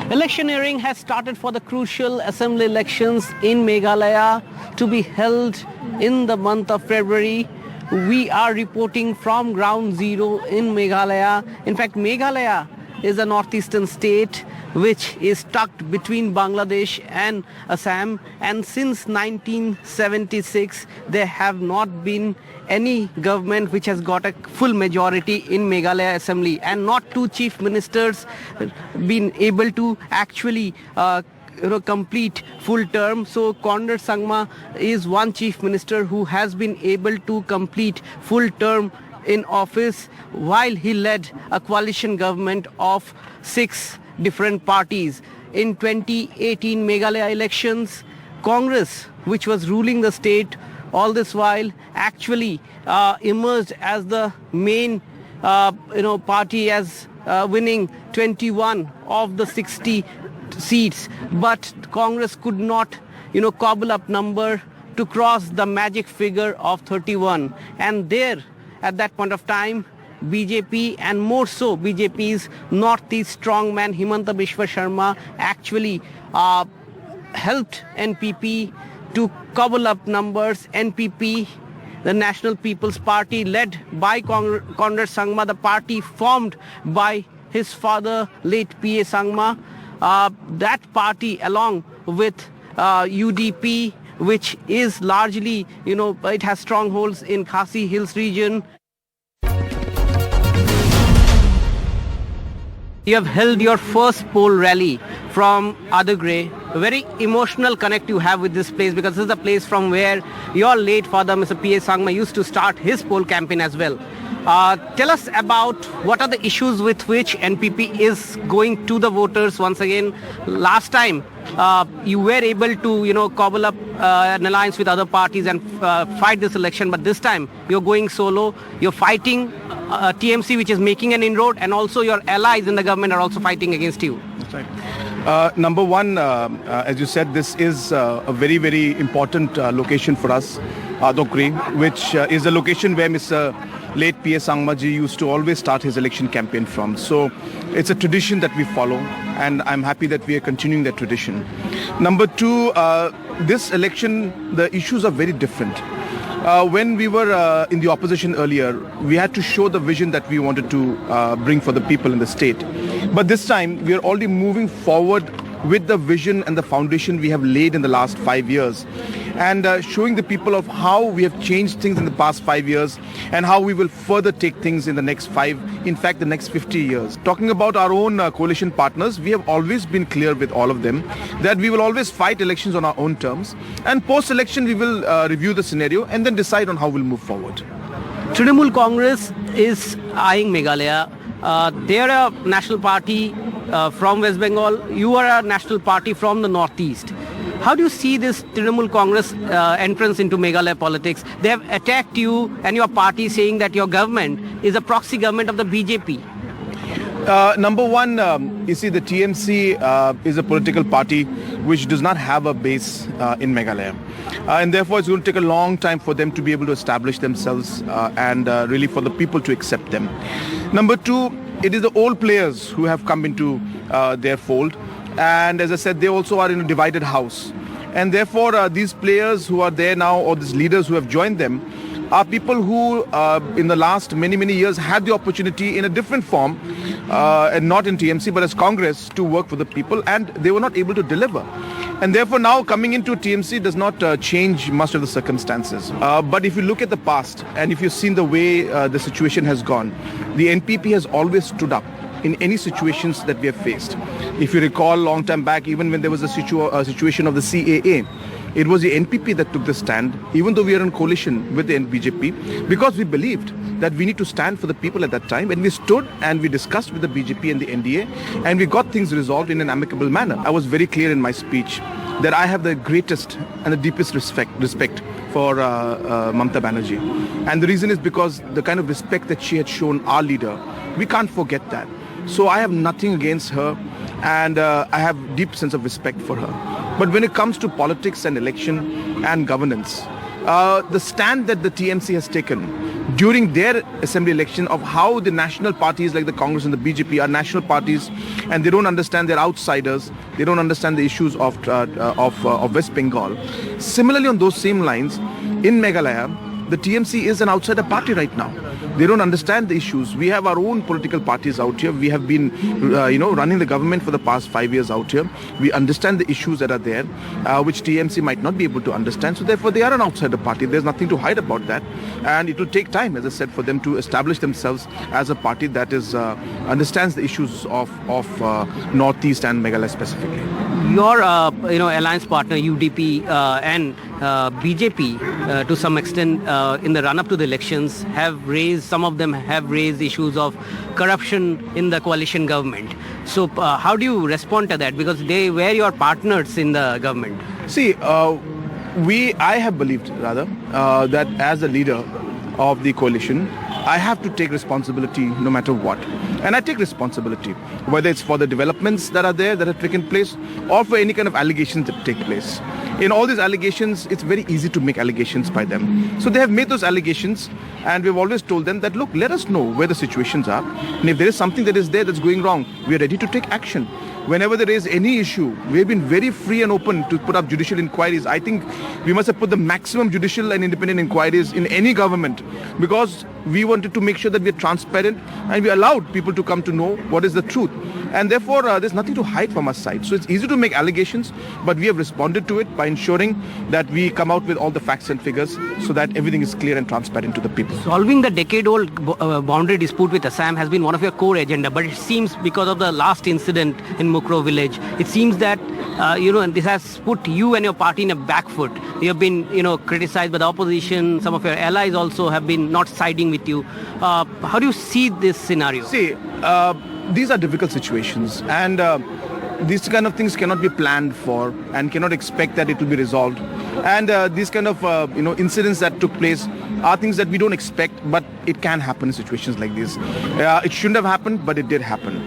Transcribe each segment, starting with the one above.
Electioneering has started for the crucial assembly elections in Meghalaya to be held in the month of February. We are reporting from ground zero in Meghalaya. In fact, Meghalaya is a northeastern state which is tucked between Bangladesh and Assam, and since 1976 there have not been any government which has got a full majority in Meghalaya Assembly, and not two chief ministers been able to actually complete full term. So Conrad Sangma is one chief minister who has been able to complete full term in office while he led a coalition government of 6 different parties. In 2018 Meghalaya elections, Congress, which was ruling the state all this while, actually emerged as the main party, as winning 21 of the 60 seats. But Congress could not cobble up number to cross the magic figure of 31, and there at that point of time BJP, and more so BJP's northeast strongman Himanta Biswa Sharma, actually helped NPP to cobble up numbers. NPP, the National People's Party, led by Conrad Sangma, the party formed by his father, late P.A. Sangma, that party along with UDP, which is largely, it has strongholds in Khasi Hills region. You have held your first poll rally from Adagre. A very emotional connect you have with this place, because this is the place from where your late father, Mr. P.A. Sangma, used to start his poll campaign as well. Tell us about what are the issues with which NPP is going to the voters once again. Last time you were able to cobble up an alliance with other parties and fight this election, but this time you're going solo. You're fighting TMC, which is making an inroad, and also your allies in the government are also fighting against you. That's right. Number one, as you said, this is a very, very important location for us, Adagre, which is a location where Mr. late P.A. Sangma ji used to always start his election campaign from. So it's a tradition that we follow, and I'm happy that we are continuing that tradition. Number two, this election, the issues are very different. When we were in the opposition earlier, we had to show the vision that we wanted to bring for the people in the state. But this time, we are already moving forward with the vision and the foundation we have laid in the last 5 years, and showing the people of how we have changed things in the past 5 years and how we will further take things in the next 5, in fact the next 50 years. Talking about our own coalition partners, we have always been clear with all of them that we will always fight elections on our own terms, and post-election we will review the scenario and then decide on how we'll move forward. Trinamool Congress is eyeing Meghalaya. They are a national party from West Bengal. You are a national party from the northeast. How do you see this Trinamool Congress entrance into Meghalaya politics? They have attacked you and your party, saying that your government is a proxy government of the BJP. Number one, you see, the TMC is a political party which does not have a base in Meghalaya. And therefore, it's going to take a long time for them to be able to establish themselves and really for the people to accept them. Number two, it is the old players who have come into their fold. And as I said, they also are in a divided house. And therefore, these players who are there now, or these leaders who have joined them, are people who in the last many years had the opportunity in a different form, and not in TMC but as Congress, to work for the people, and they were not able to deliver. And therefore now coming into TMC does not change much of the circumstances. But if you look at the past, and if you've seen the way the situation has gone, the NPP has always stood up in any situations that we have faced. If you recall, a long time back, even when there was a situation of the CAA, it was the NPP that took the stand, even though we are in coalition with the BJP, because we believed that we need to stand for the people at that time. And we stood and we discussed with the BJP and the NDA, and we got things resolved in an amicable manner. I was very clear in my speech that I have the greatest and the deepest respect for Mamata Banerjee. And the reason is because the kind of respect that she had shown our leader, we can't forget that. So I have nothing against her, and I have deep sense of respect for her. But when it comes to politics and election and governance, the stand that the TMC has taken during their assembly election of how the national parties like the Congress and the BJP are national parties, and they don't understand, they're outsiders. They don't understand the issues of West Bengal. Similarly, on those same lines, in Meghalaya, the TMC is an outsider party right now. They don't understand the issues. We have our own political parties out here. We have been, running the government for the past 5 years out here. We understand the issues that are there, which TMC might not be able to understand. So therefore, they are an outsider party. There's nothing to hide about that. And it will take time, as I said, for them to establish themselves as a party that is understands the issues of Northeast and Meghalaya specifically. Your alliance partner UDP and BJP to some extent in the run-up to the elections some of them have raised issues of corruption in the coalition government. So how do you respond to that? Because they were your partners in the government. See, I have believed rather that as a leader of the coalition, I have to take responsibility no matter what. And I take responsibility, whether it's for the developments that are there, that have taken place, or for any kind of allegations that take place. In all these allegations, it's very easy to make allegations by them. So they have made those allegations, and we've always told them that, look, let us know where the situations are. And if there is something that is there that's going wrong, we are ready to take action. Whenever there is any issue, we've been very free and open to put up judicial inquiries. I think we must have put the maximum judicial and independent inquiries in any government, because we wanted to make sure that we are transparent and we allowed people to come to know what is the truth. And therefore, there's nothing to hide from our side. So it's easy to make allegations, but we have responded to it by ensuring that we come out with all the facts and figures so that everything is clear and transparent to the people. Solving the decade-old boundary dispute with Assam has been one of your core agenda, but it seems because of the last incident in Mukro village, it seems that this has put you and your party in a back foot. You have been criticized by the opposition. Some of your allies also have been not siding with you. How do you see this scenario? See, these are difficult situations, and these kind of things cannot be planned for and cannot expect that it will be resolved. And these kind of incidents that took place are things that we don't expect, but it can happen in situations like this. It shouldn't have happened, but it did happen.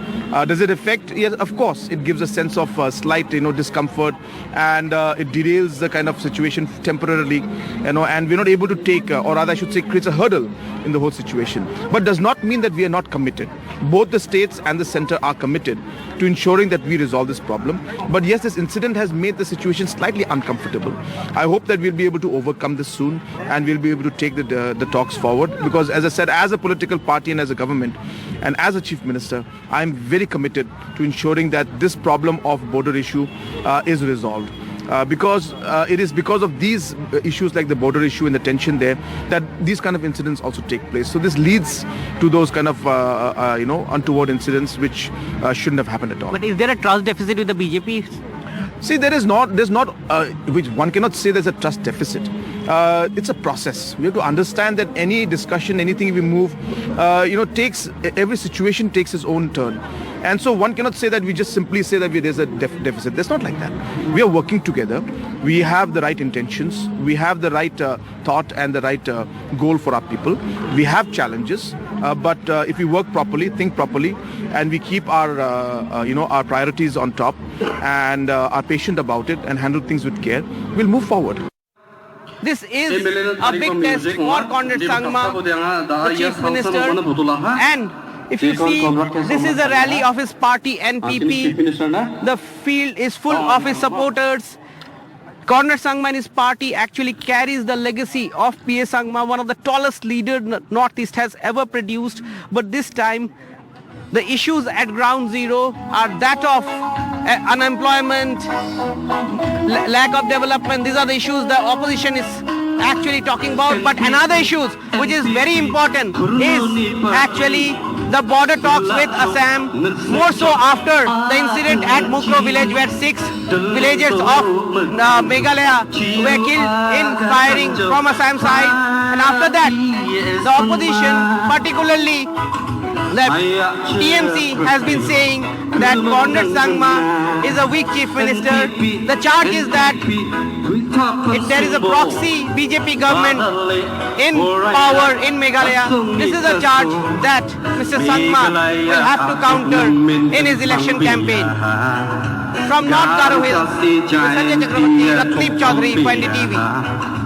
Does it affect? Yes, of course. It gives a sense of slight, discomfort, and it derails the kind of situation temporarily, and we're not able to take, or rather I should say, creates a hurdle in the whole situation. But does not mean that we are not committed. Both the states and the center are committed to ensuring that we resolve this problem. But yes, this incident has made the situation slightly uncomfortable. I hope that we'll be able to overcome this soon, and we'll be able to take the talks forward. Because as I said, as a political party and as a government, and as a chief minister, I'm very committed to ensuring that this problem of border issue is resolved. Because it is because of these issues like the border issue and the tension there that these kind of incidents also take place. So this leads to those kind of untoward incidents which shouldn't have happened at all. But is there a trust deficit with the BJP? See, there's not, which one cannot say there's a trust deficit. It's a process. We have to understand that any discussion, anything we move, every situation takes its own turn. And so one cannot say that we just simply say that there's a deficit. That's not like that. We are working together. We have the right intentions. We have the right thought and the right goal for our people. We have challenges, but if we work properly, think properly, and we keep our our priorities on top and are patient about it and handle things with care, we'll move forward. This is a big test for Conrad Sangma, the Chief Minister, and if you see, this is a rally of his party NPP. The field is full of his supporters. Conrad Sangma and his party actually carries the legacy of P.A. Sangma, one of the tallest leaders Northeast has ever produced. But this time, the issues at ground zero are that of unemployment, lack of development. These are the issues the opposition is actually talking about. But another issue which is very important is actually the border talks with Assam, more so after the incident at Mukro village where 6 villagers of Meghalaya were killed in firing from Assam side. And after that, the opposition, particularly the TMC, has been saying that Conrad Sangma is a weak chief minister. The charge is that if there is a proxy BJP government in power in Meghalaya, this is a charge that Mr. Sangma will have to counter in his election campaign. From North Garo Hills, Sanjay Chakrabarti, Ratneep Chaudhary for NDTV.